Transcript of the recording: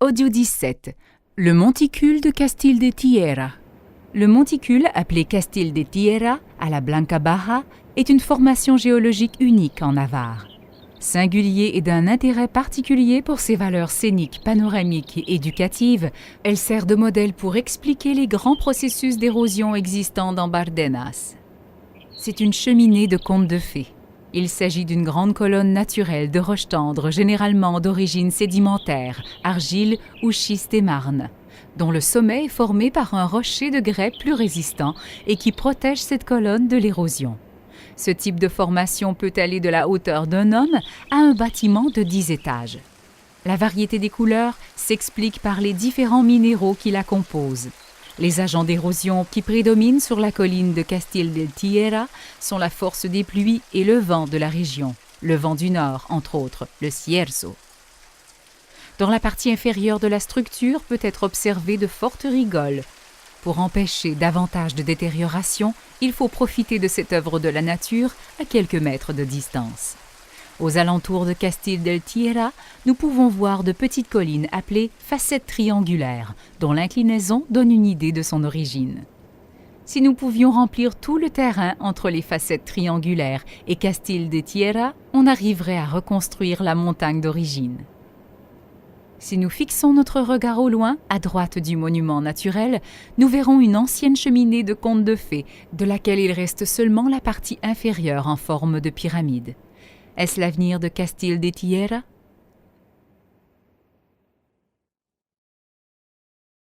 Audio 17. Le monticule de Castil de Tierra. Le monticule, appelé Castil de Tierra, à la Blanca Baja, est une formation géologique unique en Navarre. Singulier et d'un intérêt particulier pour ses valeurs scéniques, panoramiques et éducatives, elle sert de modèle pour expliquer les grands processus d'érosion existants dans Bardenas. C'est une cheminée de contes de fées. Il s'agit d'une grande colonne naturelle de roches tendres, généralement d'origine sédimentaire, argile ou schiste et marne, dont le sommet est formé par un rocher de grès plus résistant et qui protège cette colonne de l'érosion. Ce type de formation peut aller de la hauteur d'un homme à un bâtiment de 10 étages. La variété des couleurs s'explique par les différents minéraux qui la composent. Les agents d'érosion qui prédominent sur la colline de Castil de Tierra sont la force des pluies et le vent de la région, le vent du nord, entre autres, le cierzo. Dans la partie inférieure de la structure peut être observée de fortes rigoles. Pour empêcher davantage de détérioration, il faut profiter de cette œuvre de la nature à quelques mètres de distance. Aux alentours de Castil de Tierra, nous pouvons voir de petites collines appelées facettes triangulaires, dont l'inclinaison donne une idée de son origine. Si nous pouvions remplir tout le terrain entre les facettes triangulaires et Castil de Tierra, on arriverait à reconstruire la montagne d'origine. Si nous fixons notre regard au loin, à droite du monument naturel, nous verrons une ancienne cheminée de contes de fées, de laquelle il reste seulement la partie inférieure en forme de pyramide. Est-ce l'avenir de Castil de Tierra ?